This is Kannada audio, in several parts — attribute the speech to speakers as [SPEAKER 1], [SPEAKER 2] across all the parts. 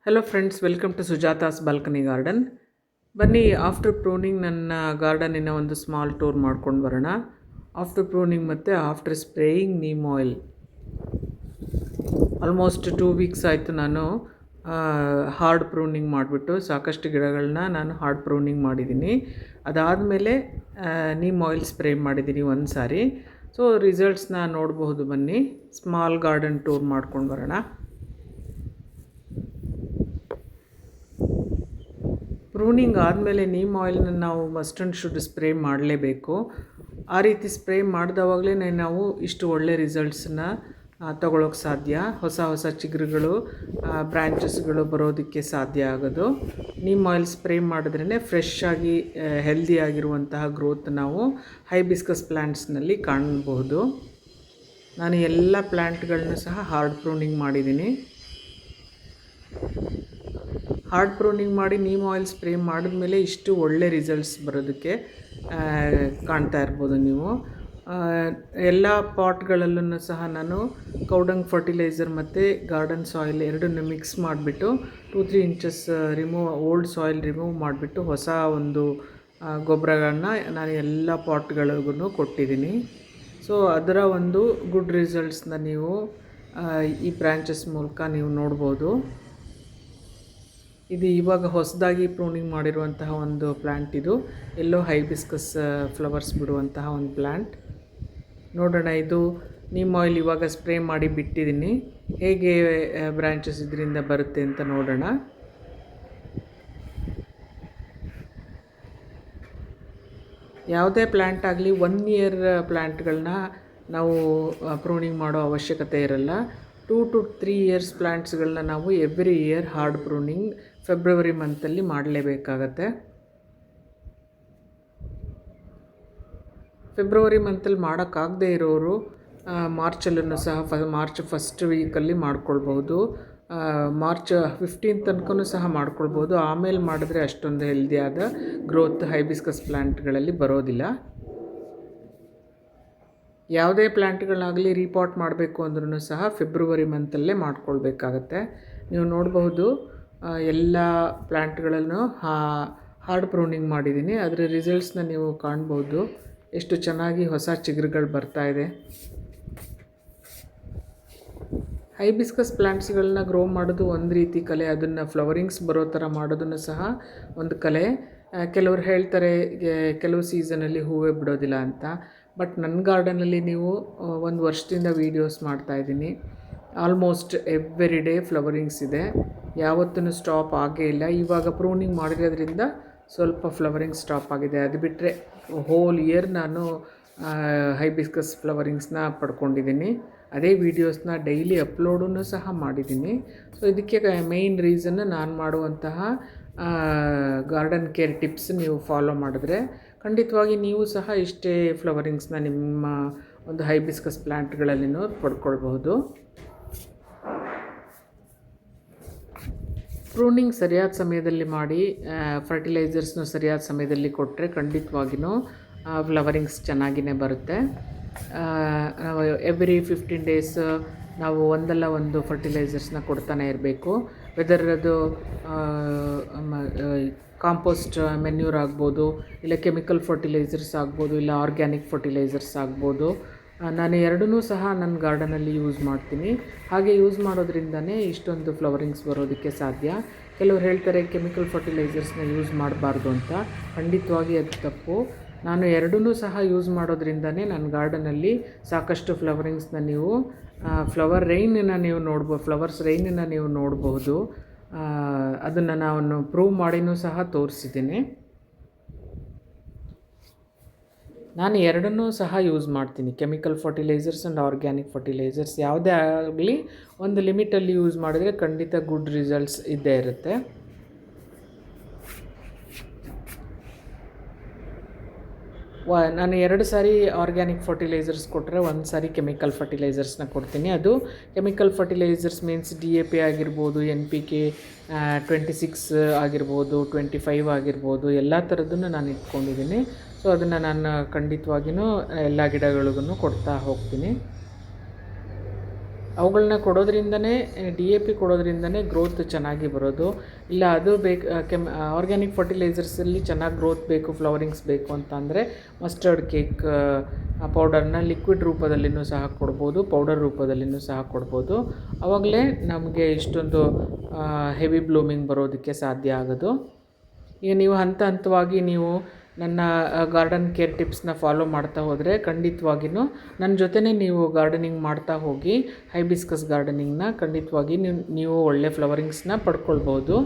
[SPEAKER 1] Hello friends, welcome to Sujatha's balcony garden. ಬನ್ನಿ, ಆಫ್ಟರ್ ಪ್ರೂನಿಂಗ್ ನನ್ನ ಗಾರ್ಡನಿನ ಒಂದು ಸ್ಮಾಲ್ ಟೂರ್ ಮಾಡ್ಕೊಂಡು ಬರೋಣ. ಆಫ್ಟರ್ ಪ್ರೂನಿಂಗ್ ಮತ್ತು after spraying neem oil. Almost 2 weeks ಆಯಿತು ನಾನು ಹಾರ್ಡ್ ಪ್ರೂನಿಂಗ್ ಮಾಡಿಬಿಟ್ಟು ಸಾಕಷ್ಟು ಗಿಡಗಳನ್ನ ನಾನು ಹಾರ್ಡ್ ಪ್ರೂನಿಂಗ್ ಮಾಡಿದ್ದೀನಿ. ಅದಾದಮೇಲೆ ನೀಮ್ ಆಯಿಲ್ ಸ್ಪ್ರೇ ಮಾಡಿದ್ದೀನಿ ಒಂದು ಸಾರಿ. ಸೊ ರಿಸಲ್ಟ್ಸ್ನ ನೋಡಬಹುದು. ಬನ್ನಿ, ಸ್ಮಾಲ್ ಗಾರ್ಡನ್ ಟೂರ್ ಮಾಡ್ಕೊಂಡು ಬರೋಣ. ಪ್ರೂನಿಂಗ್ ಆದಮೇಲೆ ನೀಮ್ ಆಯಿಲ್ನ ನಾವು ಮಸ್ಟ್ ಆ್ಯಂಡ್ ಶುಡ್ ಸ್ಪ್ರೇ ಮಾಡಲೇಬೇಕು. ಆ ರೀತಿ ಸ್ಪ್ರೇ ಮಾಡಿದವಾಗಲೇ ನಾವು ಇಷ್ಟು ಒಳ್ಳೆ ರಿಸಲ್ಟ್ಸನ್ನ ತಗೊಳ್ಳೋಕ್ಕೆ ಸಾಧ್ಯ. ಹೊಸ ಚಿಗುರುಗಳು, ಬ್ರ್ಯಾಂಚಸ್ಗಳು ಬರೋದಕ್ಕೆ ಸಾಧ್ಯ ಆಗೋದು. ನೀಮ್ ಆಯಿಲ್ ಸ್ಪ್ರೇ ಮಾಡಿದ್ರೇ ಫ್ರೆಶ್ ಆಗಿ ಹೆಲ್ದಿಯಾಗಿರುವಂತಹ ಗ್ರೋತ್ ನಾವು ಹೈಬಿಸ್ಕಸ್ ಪ್ಲ್ಯಾಂಟ್ಸ್ನಲ್ಲಿ ಕಾಣಬಹುದು. ನಾನು ಎಲ್ಲ ಪ್ಲ್ಯಾಂಟ್ಗಳನ್ನೂ ಸಹ ಹಾರ್ಡ್ ಪ್ರೂನಿಂಗ್ ಮಾಡಿದ್ದೀನಿ. ಹಾರ್ಡ್ ಪ್ರೂನಿಂಗ್ ಮಾಡಿ ನೀಮ್ ಆಯಿಲ್ ಸ್ಪ್ರೇ ಮಾಡಿದ್ಮೇಲೆ ಇಷ್ಟು ಒಳ್ಳೆ ರಿಸಲ್ಟ್ಸ್ ಬರೋದಕ್ಕೆ ಕಾಣ್ತಾ ಇರ್ಬೋದು ನೀವು. ಎಲ್ಲ ಪಾಟ್ಗಳಲ್ಲೂ ಸಹ ನಾನು ಕೌಡಂಗ್ ಫರ್ಟಿಲೈಸರ್ ಮತ್ತು ಗಾರ್ಡನ್ ಸಾಯಿಲ್ ಎರಡನ್ನೂ ಮಿಕ್ಸ್ ಮಾಡಿಬಿಟ್ಟು 2-3 ಇಂಚಸ್ ಓಲ್ಡ್ ಸಾಯಿಲ್ ರಿಮೂವ್ ಮಾಡಿಬಿಟ್ಟು ಹೊಸ ಒಂದು ಗೊಬ್ಬರಗಳನ್ನ ನಾನು ಎಲ್ಲ ಪಾಟ್ಗಳಿಗೂ ಕೊಟ್ಟಿದ್ದೀನಿ. ಸೊ ಅದರ ಒಂದು ಗುಡ್ ರಿಸಲ್ಟ್ಸ್ನ ನೀವು ಈ ಬ್ರ್ಯಾಂಚಸ್ ಮೂಲಕ ನೀವು ನೋಡ್ಬೋದು. ಇದು ಇವಾಗ ಹೊಸದಾಗಿ ಪ್ರೂನಿಂಗ್ ಮಾಡಿರುವಂತಹ ಒಂದು ಪ್ಲ್ಯಾಂಟ್. ಇದು ಎಲ್ಲೋ ಹೈಬಿಸ್ಕಸ್ ಫ್ಲವರ್ಸ್ ಬಿಡುವಂತಹ ಒಂದು ಪ್ಲ್ಯಾಂಟ್. ನೋಡೋಣ, ಇದು ನೀಮ್ ಆಯಿಲ್ ಇವಾಗ ಸ್ಪ್ರೇ ಮಾಡಿ ಬಿಟ್ಟಿದ್ದೀನಿ. ಹೇಗೆ ಬ್ರ್ಯಾಂಚಸ್ ಇದರಿಂದ ಬರುತ್ತೆ ಅಂತ ನೋಡೋಣ. ಯಾವುದೇ ಪ್ಲ್ಯಾಂಟ್ ಆಗಲಿ 1 ಇಯರ್ ಪ್ಲ್ಯಾಂಟ್ಗಳನ್ನ ನಾವು ಪ್ರೂನಿಂಗ್ ಮಾಡೋ ಅವಶ್ಯಕತೆ ಇರಲ್ಲ. 2 to 3 ಇಯರ್ಸ್ ಪ್ಲ್ಯಾಂಟ್ಸ್ಗಳನ್ನ ನಾವು every year hard pruning February ಮಂತಲ್ಲಿ ಮಾಡಲೇಬೇಕಾಗತ್ತೆ. ಫೆಬ್ರವರಿ ಮಂತಲ್ಲಿ ಮಾಡೋಕ್ಕಾಗದೇ ಇರೋರು ಮಾರ್ಚಲ್ಲೂ ಸಹ ಮಾರ್ಚ್ ಫಸ್ಟ್ ವೀಕಲ್ಲಿ ಮಾಡ್ಕೊಳ್ಬೋದು. ಮಾರ್ಚ್ 15 ತನಕನೂ ಸಹ ಮಾಡ್ಕೊಳ್ಬೋದು. ಆಮೇಲೆ ಮಾಡಿದ್ರೆ ಅಷ್ಟೊಂದು ಹೆಲ್ದಿಯಾದ ಗ್ರೋತ್ ಹೈಬಿಸ್ಕಸ್ ಪ್ಲ್ಯಾಂಟ್ಗಳಲ್ಲಿ ಬರೋದಿಲ್ಲ. ಯಾವುದೇ ಪ್ಲ್ಯಾಂಟ್ಗಳಾಗಲಿ ರೀಪಾಟ್ ಮಾಡಬೇಕು ಅಂದ್ರೂ ಸಹ ಫೆಬ್ರವರಿ ಮಂತಲ್ಲೇ ಮಾಡ್ಕೊಳ್ಬೇಕಾಗತ್ತೆ. ನೀವು ನೋಡಬಹುದು, ಎಲ್ಲ ಪ್ಲ್ಯಾಂಟ್ಗಳನ್ನು ಹಾರ್ಡ್ ಪ್ರೂನಿಂಗ್ ಮಾಡಿದ್ದೀನಿ. ಅದರ ರಿಸಲ್ಟ್ಸ್ನ ನೀವು ಕಾಣ್ಬೋದು. ಎಷ್ಟು ಚೆನ್ನಾಗಿ ಹೊಸ ಚಿಗುರುಗಳು ಬರ್ತಾಯಿದೆ. ಹೈಬಿಸ್ಕಸ್ ಪ್ಲ್ಯಾಂಟ್ಸ್ಗಳನ್ನ ಗ್ರೋ ಮಾಡೋದು ಒಂದು ರೀತಿ ಕಲೆ. ಅದನ್ನು ಫ್ಲವರಿಂಗ್ಸ್ ಬರೋ ಥರ ಮಾಡೋದನ್ನು ಸಹ ಒಂದು ಕಲೆ. ಕೆಲವ್ರು ಹೇಳ್ತಾರೆ ಕೆಲವು ಸೀಸನಲ್ಲಿ ಹೂವೇ ಬಿಡೋದಿಲ್ಲ ಅಂತ. ಬಟ್ ನನ್ನ ಗಾರ್ಡನಲ್ಲಿ ನೀವು 1 ವರ್ಷದಿಂದ ವೀಡಿಯೋಸ್ ಮಾಡ್ತಾಯಿದ್ದೀನಿ. ಆಲ್ಮೋಸ್ಟ್ ಎವ್ರಿ ಡೇ ಫ್ಲವರಿಂಗ್ಸ್ ಇದೆ. ಯಾವತ್ತೂ ಸ್ಟಾಪ್ ಆಗೇ ಇಲ್ಲ. ಇವಾಗ ಪ್ರೂನಿಂಗ್ ಮಾಡಿರೋದ್ರಿಂದ ಸ್ವಲ್ಪ ಫ್ಲವರಿಂಗ್ ಸ್ಟಾಪ್ ಆಗಿದೆ. ಅದು ಬಿಟ್ಟರೆ ಹೋಲ್ ಇಯರ್ ನಾನು ಹೈಬಿಸ್ಕಸ್ ಫ್ಲವರಿಂಗ್ಸ್ನ ಪಡ್ಕೊಂಡಿದ್ದೀನಿ. ಅದೇ ವೀಡಿಯೋಸ್ನ ಡೈಲಿ ಅಪ್ಲೋಡನ್ನು ಸಹ ಮಾಡಿದ್ದೀನಿ. ಸೊ ಇದಕ್ಕೆ ಮೇಯ್ನ್ ರೀಸನ್ ನಾನು ಮಾಡುವಂತಹ ಗಾರ್ಡನ್ ಕೇರ್ ಟಿಪ್ಸ್ ನೀವು ಫಾಲೋ ಮಾಡಿದ್ರೆ ಖಂಡಿತವಾಗಿ ನೀವು ಸಹ ಇಷ್ಟೇ ಫ್ಲವರಿಂಗ್ಸ್ನ ನಿಮ್ಮ ಒಂದು ಹೈಬಿಸ್ಕಸ್ ಪ್ಲ್ಯಾಂಟ್ಗಳಲ್ಲಿನೂ ಪಡ್ಕೊಳ್ಬಹುದು. ಪ್ರೂನಿಂಗ್ ಸರಿಯಾದ ಸಮಯದಲ್ಲಿ ಮಾಡಿ, ಫರ್ಟಿಲೈಸರ್ಸ್ನು ಸರಿಯಾದ ಸಮಯದಲ್ಲಿ ಕೊಟ್ಟರೆ ಖಂಡಿತವಾಗಿಯೂ ಫ್ಲವರಿಂಗ್ಸ್ ಚೆನ್ನಾಗಿಯೇ ಬರುತ್ತೆ. ಎವ್ರಿ 15 ಡೇಸ್ ನಾವು ಒಂದಲ್ಲ ಒಂದು ಫರ್ಟಿಲೈಸರ್ಸ್ನ ಕೊಡ್ತಾನೆ ಇರಬೇಕು. ವೆದರ್ ಅದು ಕಾಂಪೋಸ್ಟ್ ಮೆನ್ಯೂರ್ ಆಗ್ಬೋದು, ಇಲ್ಲ ಕೆಮಿಕಲ್ ಫರ್ಟಿಲೈಸರ್ಸ್ ಆಗ್ಬೋದು, ಇಲ್ಲ ಆರ್ಗ್ಯಾನಿಕ್ ಫರ್ಟಿಲೈಸರ್ಸ್ ಆಗ್ಬೋದು. ನಾನು ಎರಡನ್ನೂ ಸಹ ನನ್ನ ಗಾರ್ಡನಲ್ಲಿ ಯೂಸ್ ಮಾಡ್ತೀನಿ. ಹಾಗೆ ಯೂಸ್ ಮಾಡೋದ್ರಿಂದನೇ ಇಷ್ಟೊಂದು ಫ್ಲವರಿಂಗ್ಸ್ ಬರೋದಕ್ಕೆ ಸಾಧ್ಯ. ಕೆಲವ್ರು ಹೇಳ್ತಾರೆ ಕೆಮಿಕಲ್ ಫರ್ಟಿಲೈಸರ್ಸ್ನ ಯೂಸ್ ಮಾಡಬಾರ್ದು ಅಂತ. ಖಂಡಿತವಾಗಿ ಅದು ತಪ್ಪು. ನಾನು ಎರಡನ್ನೂ ಸಹ ಯೂಸ್ ಮಾಡೋದ್ರಿಂದನೇ ನನ್ನ ಗಾರ್ಡನಲ್ಲಿ ಸಾಕಷ್ಟು ಫ್ಲವರಿಂಗ್ಸ್ನ ನೀವು ಫ್ಲವರ್ಸ್ ರೈನನ್ನು ನೀವು ನೋಡಬಹುದು. ಅದನ್ನು ನಾನು ಪ್ರೂವ್ ಮಾಡಿನೂ ಸಹ ತೋರಿಸಿದ್ದೀನಿ. ನಾನು ಎರಡನ್ನೂ ಸಹ ಯೂಸ್ ಮಾಡ್ತೀನಿ. Chemical fertilisers and organic fertilisers ಯಾವುದೇ ಆಗಲಿ ಒಂದು ಲಿಮಿಟಲ್ಲಿ ಯೂಸ್ ಮಾಡಿದರೆ ಖಂಡಿತ ಗುಡ್ ರಿಸಲ್ಟ್ಸ್ ಇದ್ದೇ ಇರುತ್ತೆ. ನಾನು 2 ಸಾರಿ ಆರ್ಗ್ಯಾನಿಕ್ ಫರ್ಟಿಲೈಸರ್ಸ್ ಕೊಟ್ಟರೆ 1 ಸಾರಿ ಕೆಮಿಕಲ್ ಫರ್ಟಿಲೈಸರ್ಸ್ನ ಕೊಡ್ತೀನಿ. ಅದು ಕೆಮಿಕಲ್ ಫರ್ಟಿಲೈಸರ್ಸ್ ಮೀನ್ಸ್ DAP ಆಗಿರ್ಬೋದು, NPK 26 ಆಗಿರ್ಬೋದು, 25 ಆಗಿರ್ಬೋದು, ಎಲ್ಲ ಥರದ್ದನ್ನು ನಾನು ಇಟ್ಕೊಂಡಿದ್ದೀನಿ. ಸೊ ಅದನ್ನು ನಾನು ಖಂಡಿತವಾಗಿಯೂ ಎಲ್ಲ ಗಿಡಗಳಿಗೂ ಕೊಡ್ತಾ ಹೋಗ್ತೀನಿ. ಅವುಗಳನ್ನ ಕೊಡೋದ್ರಿಂದನೇ DAP ಕೊಡೋದ್ರಿಂದನೇ ಗ್ರೋತ್ ಚೆನ್ನಾಗಿ ಬರೋದು. ಇಲ್ಲ ಅದು ಆರ್ಗ್ಯಾನಿಕ್ ಫರ್ಟಿಲೈಸರ್ಸಲ್ಲಿ ಚೆನ್ನಾಗಿ ಗ್ರೋತ್ ಬೇಕು, ಫ್ಲವರಿಂಗ್ಸ್ ಬೇಕು ಅಂತ ಅಂದರೆ ಮಸ್ಟರ್ಡ್ ಕೇಕ್ ಪೌಡರ್ನ ಲಿಕ್ವಿಡ್ ರೂಪದಲ್ಲಿಯೂ ಸಹ ಕೊಡ್ಬೋದು, ಪೌಡರ್ ರೂಪದಲ್ಲಿಯೂ ಸಹ ಕೊಡ್ಬೋದು. ಆವಾಗಲೇ ನಮಗೆ ಇಷ್ಟೊಂದು ಹೆವಿ ಬ್ಲೂಮಿಂಗ್ ಬರೋದಕ್ಕೆ ಸಾಧ್ಯ ಆಗೋದು. ಈಗ ನೀವು ಹಂತ ಹಂತವಾಗಿ ನೀವು ನನ್ನ ಗಾರ್ಡನ್ ಕೇರ್ ಟಿಪ್ಸ್ನ ಫಾಲೋ ಮಾಡ್ತಾ ಹೋದರೆ ಖಂಡಿತವಾಗಿಯೂ ನನ್ನ ಜೊತೆನೇ ನೀವು ಗಾರ್ಡನಿಂಗ್ ಮಾಡ್ತಾ ಹೋಗಿ ಹೈಬಿಸ್ಕಸ್ ಗಾರ್ಡನಿಂಗ್ನ ಖಂಡಿತವಾಗಿ ನೀವು ಒಳ್ಳೆ ಫ್ಲವರಿಂಗ್ಸ್ನ ಪಡ್ಕೊಳ್ಬೋದು.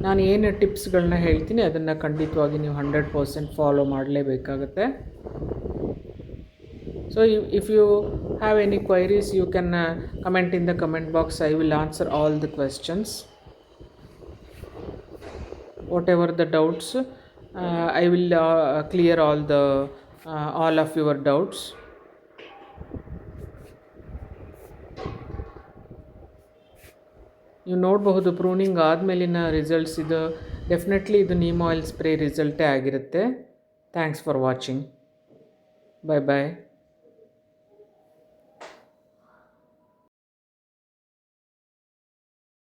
[SPEAKER 1] ನಾನು ಏನು ಟಿಪ್ಸ್ಗಳನ್ನ ಹೇಳ್ತೀನಿ ಅದನ್ನು ಖಂಡಿತವಾಗಿ ನೀವು 100% follow ಮಾಡಲೇಬೇಕಾಗತ್ತೆ. So if you have any queries, you can comment in the comment box. I will answer all the questions. Whatever the doubts, I will clear all of your doubts. ನೀವು ನೋಡಬಹುದು ಪ್ರೂನಿಂಗ್ ಆದಮೇಲಿನ ರಿಸಲ್ಟ್ಸ್ ಇದು ಡೆಫಿನೆಟ್ಲಿ ಇದು ನೀಮ್ ಆಯಿಲ್ ಸ್ಪ್ರೇ ರಿಸಲ್ಟೇ ಆಗಿರುತ್ತೆ. Thanks for watching. Bye bye.